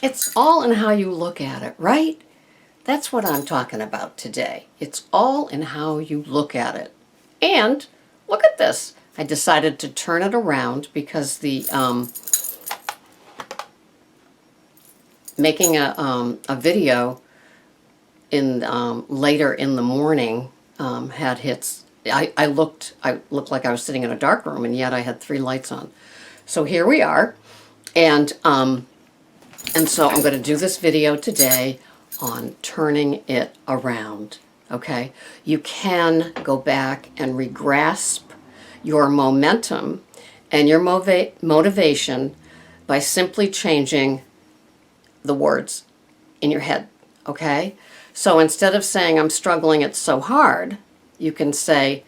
It's all in how you look at it, right? That's what I'm talking about today. It's all in how you look at it. And look at this. I decided to turn it around because the making a video in later in the morning had hits. I looked like I was sitting in a dark room, and yet I had 3 lights on. So here we are, and so I'm going to do this video today on turning it around. Okay, you can go back and regrasp your momentum and your motivation by simply changing the words in your head. Okay, so instead of saying I'm struggling, it's so hard, you can say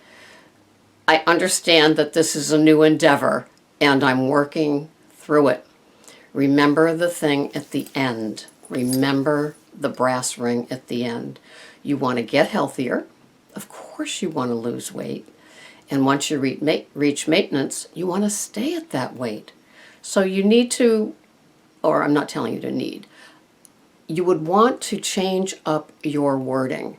I understand that this is a new endeavor and I'm working through it. Remember the thing at the end. Remember the brass ring at the end. You want to get healthier. Of course you want to lose weight. And once you reach maintenance, you want to stay at that weight. So you need to, or I'm not telling you to need, you would want to change up your wording,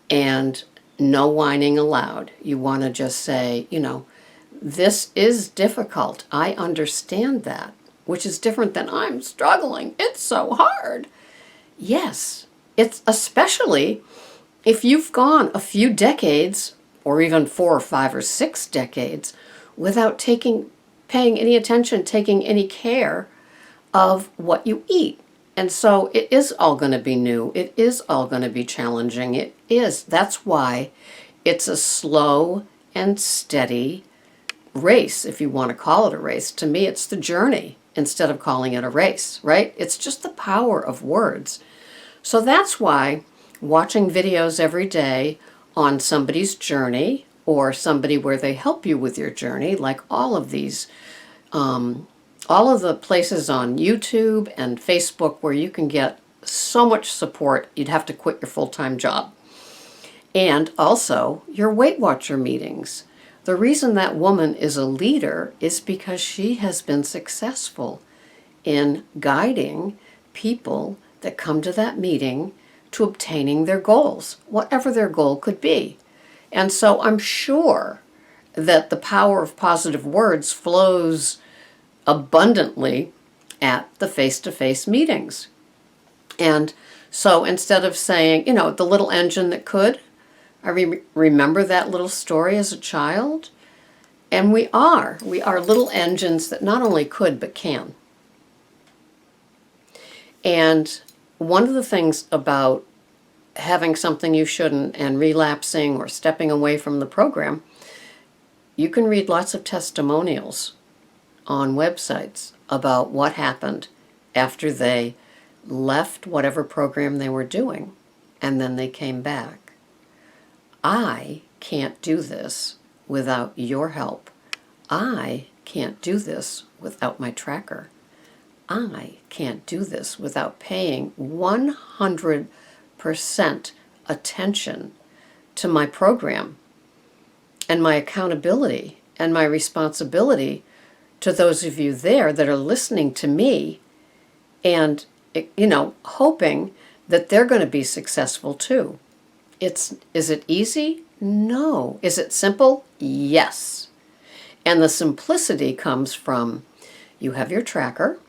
and no whining allowed. You want to just say, this is difficult. I understand that, which is different than I'm struggling. It's so hard. Yes, it's especially if you've gone a few decades or even 4 or 5 or 6 decades without paying any attention, taking any care of what you eat. And so it is all going to be new. It is all going to be challenging. It is. That's why it's a slow and steady race, if you want to call it a race. To me, it's the journey instead of calling it a race, right? It's just the power of words. So that's why watching videos every day on somebody's journey or somebody where they help you with your journey, like all of these, all of the places on YouTube and Facebook where you can get so much support, you'd have to quit your full-time job. And also your Weight Watcher meetings. The reason that woman is a leader is because she has been successful in guiding people that come to that meeting to obtaining their goals, whatever their goal could be. And so I'm sure that the power of positive words flows abundantly at the face-to-face meetings. And so instead of saying, the little engine that could, I remember that little story as a child. And we are little engines that not only could, but can. And one of the things about having something you shouldn't and relapsing or stepping away from the program, you can read lots of testimonials on websites about what happened after they left whatever program they were doing and then they came back. I can't do this without your help. I can't do this without my tracker. I can't do this without paying 100% attention to my program and my accountability and my responsibility to those of you there that are listening to me and, hoping that they're going to be successful too. Is it easy? No. Is it simple? Yes. And the simplicity comes from you have your tracker.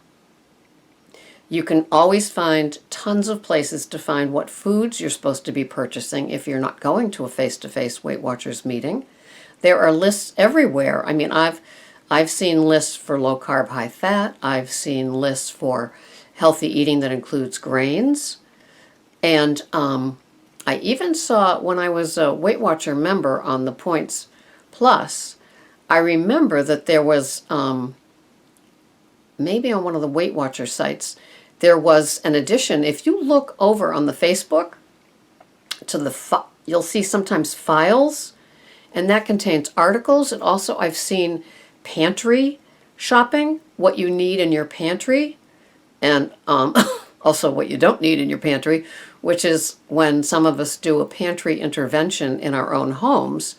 You can always find tons of places to find what foods you're supposed to be purchasing if you're not going to a face-to-face Weight Watchers meeting. There are lists everywhere. I mean, I've seen lists for low carb, high fat. I've seen lists for healthy eating that includes grains. And I even saw when I was a Weight Watcher member on the Points Plus, I remember that there was, maybe on one of the Weight Watcher sites, there was an addition. If you look over on the Facebook, you'll see sometimes files, and that contains articles. And also I've seen pantry shopping, what you need in your pantry, and also what you don't need in your pantry, which is when some of us do a pantry intervention in our own homes,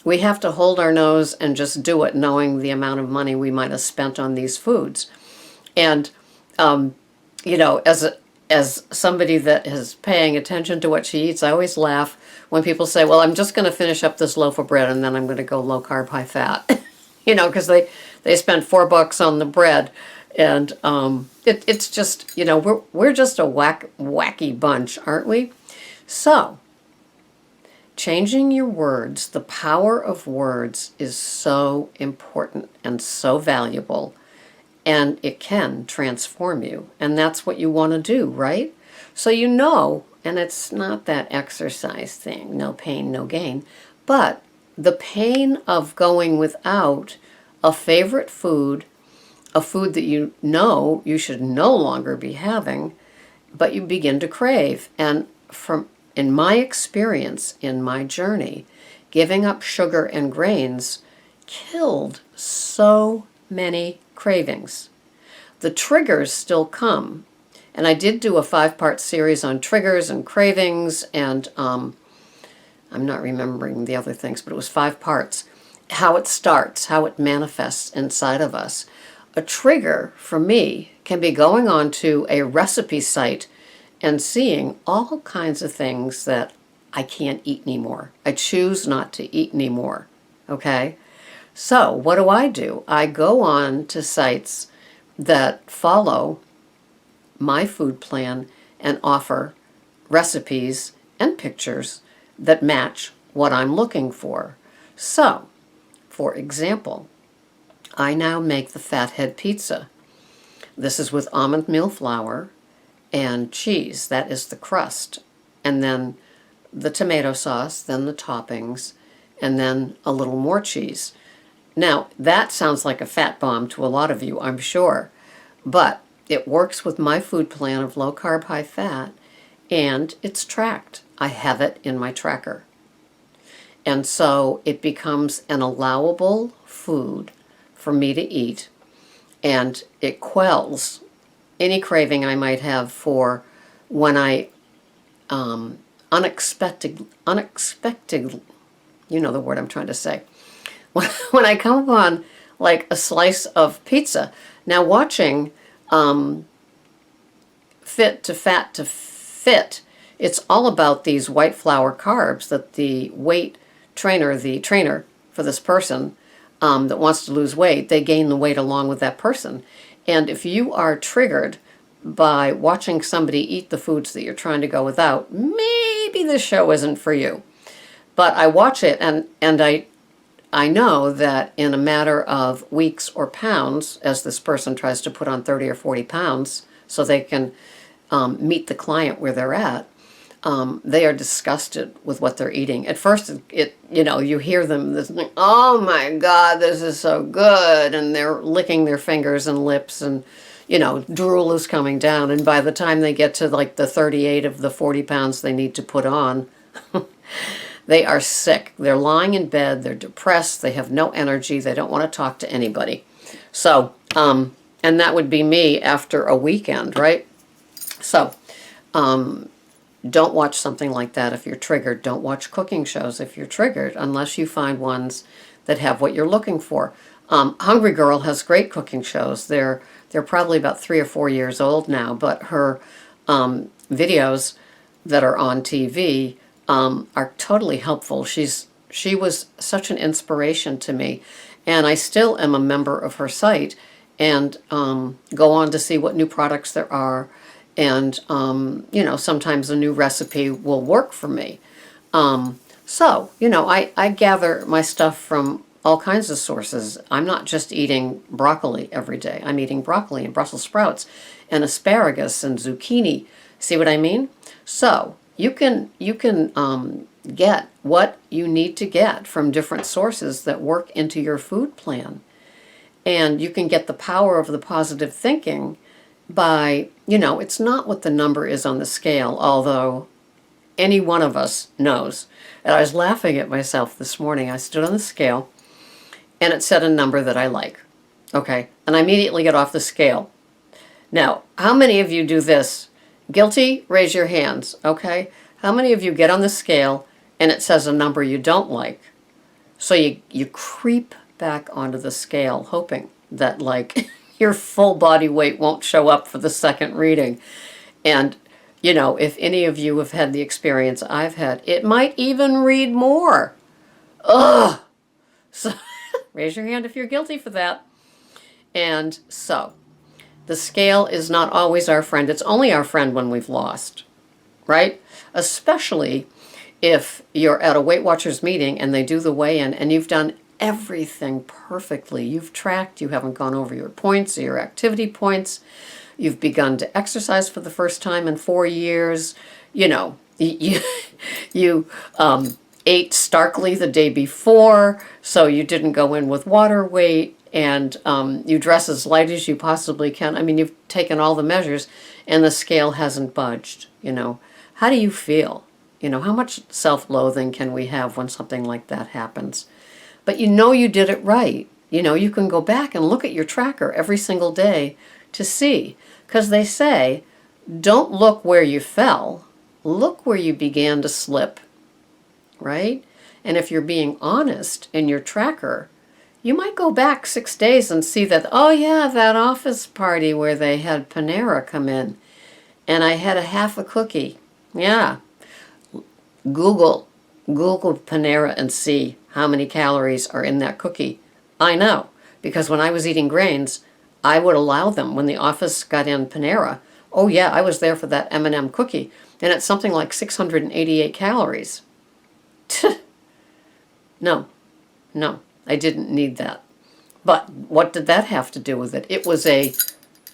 we have to hold our nose and just do it knowing the amount of money we might have spent on these foods. And you know, as somebody that is paying attention to what she eats, I always laugh when people say, "Well, I'm just going to finish up this loaf of bread and then I'm going to go low carb, high fat," you know, because they spend $4 on the bread, and it's just, you know, we're just a wacky bunch, aren't we? So changing your words, the power of words is so important and so valuable, and it can transform you. And that's what you want to do, right? So you know, and it's not that exercise thing, no pain, no gain, but the pain of going without a favorite food, a food that you know you should no longer be having, but you begin to crave. And from in my experience, in my journey, giving up sugar and grains killed so many cravings. The triggers still come. And I did do a 5-part series on triggers and cravings, and I'm not remembering the other things, but it was 5 parts. How it starts, how it manifests inside of us. A trigger for me can be going on to a recipe site and seeing all kinds of things that I can't eat anymore. I choose not to eat anymore. Okay? So, what do? I go on to sites that follow my food plan and offer recipes and pictures that match what I'm looking for. So, for example, I now make the Fathead pizza. This is with almond meal flour and cheese. That is the crust. And then the tomato sauce, then the toppings, and then a little more cheese. Now, that sounds like a fat bomb to a lot of you, I'm sure, but it works with my food plan of low carb, high fat, and it's tracked. I have it in my tracker. And so it becomes an allowable food for me to eat, and it quells any craving I might have for when I unexpected, you know the word I'm trying to say, when I come upon like a slice of pizza. Now watching Fit to Fat to Fit, it's all about these white flour carbs that the trainer for this person that wants to lose weight, they gain the weight along with that person. And if you are triggered by watching somebody eat the foods that you're trying to go without, maybe this show isn't for you. But I watch it, and I know that in a matter of weeks or pounds, as this person tries to put on 30 or 40 pounds so they can meet the client where they're at, they are disgusted with what they're eating. At first, you hear them, this, oh my God, this is so good, and they're licking their fingers and lips, and drool is coming down. And by the time they get to like the 38 of the 40 pounds they need to put on, they are sick. They're lying in bed. They're depressed. They have no energy. They don't want to talk to anybody. So, and that would be me after a weekend, right? So, don't watch something like that if you're triggered. Don't watch cooking shows if you're triggered, unless you find ones that have what you're looking for. Hungry Girl has great cooking shows. They're probably about 3 or 4 years old now, but her videos that are on TV are totally helpful. She was such an inspiration to me, and I still am a member of her site and go on to see what new products there are. And, sometimes a new recipe will work for me. So, I gather my stuff from all kinds of sources. I'm not just eating broccoli every day. I'm eating broccoli and Brussels sprouts and asparagus and zucchini. See what I mean? So you can get what you need to get from different sources that work into your food plan. And you can get the power of the positive thinking by, it's not what the number is on the scale, although any one of us knows. And I was laughing at myself this morning. I stood on the scale and it said a number that I like. Okay. And I immediately get off the scale. Now, how many of you do this? Guilty? Raise your hands. Okay. How many of you get on the scale and it says a number you don't like? So you creep back onto the scale hoping that your full body weight won't show up for the second reading. And, you know, if any of you have had the experience I've had, it might even read more. Ugh! So raise your hand if you're guilty for that. And so, the scale is not always our friend. It's only our friend when we've lost, right? Especially if you're at a Weight Watchers meeting and they do the weigh-in and you've done everything perfectly. You've tracked, you haven't gone over your points or your activity points. You've begun to exercise for the first time in 4 years. You know, you ate starkly the day before, so you didn't go in with water weight, and you dress as light as you possibly can. I mean, you've taken all the measures, and the scale hasn't budged, you know. How do you feel? You know, how much self-loathing can we have when something like that happens? But you know you did it right. You know, you can go back and look at your tracker every single day to see. Because they say, don't look where you fell, look where you began to slip, right? And if you're being honest in your tracker, you might go back 6 days and see that, oh yeah, that office party where they had Panera come in, and I had a half a cookie. Yeah. Google Panera and see how many calories are in that cookie. I know, because when I was eating grains, I would allow them when the office got in Panera. Oh yeah, I was there for that M&M cookie, and it's something like 688 calories. No, I didn't need that. But what did that have to do with it? It was a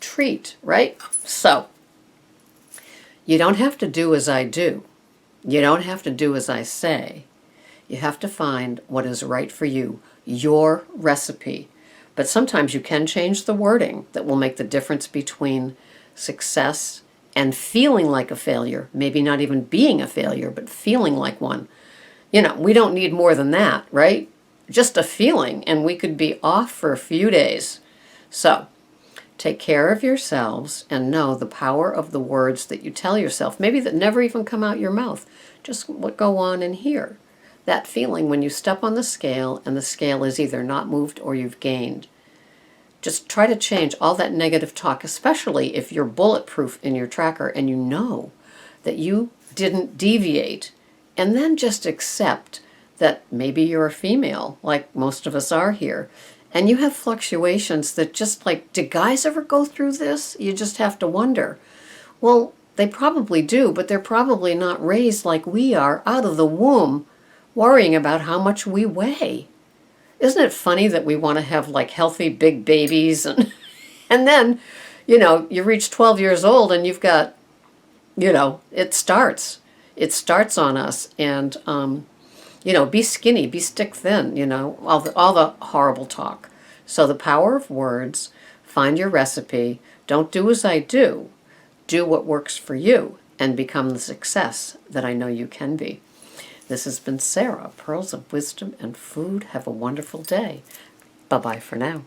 treat, right? So, you don't have to do as I do. You don't have to do as I say. You have to find what is right for you, your recipe. But sometimes you can change the wording that will make the difference between success and feeling like a failure. Maybe not even being a failure, but feeling like one. You know, we don't need more than that, right? Just a feeling, and we could be off for a few days. So, take care of yourselves and know the power of the words that you tell yourself, maybe that never even come out your mouth, just what go on in here. That feeling when you step on the scale and the scale is either not moved or you've gained. Just try to change all that negative talk, especially if you're bulletproof in your tracker and you know that you didn't deviate. And then just accept that maybe you're a female, like most of us are here, and you have fluctuations that just like, do guys ever go through this? You just have to wonder. Well, they probably do, but they're probably not raised like we are out of the womb, worrying about how much we weigh. Isn't it funny that we want to have like healthy big babies and then, you know, you reach 12 years old and you've got, you know, it starts on us, and you know, be skinny, be stick thin, you know, all the horrible talk. So the power of words, find your recipe, don't do as I do what works for you, and become the success that I know you can be. This has been Sarah, Pearls of Wisdom and Food. Have a wonderful day. Bye-bye for now.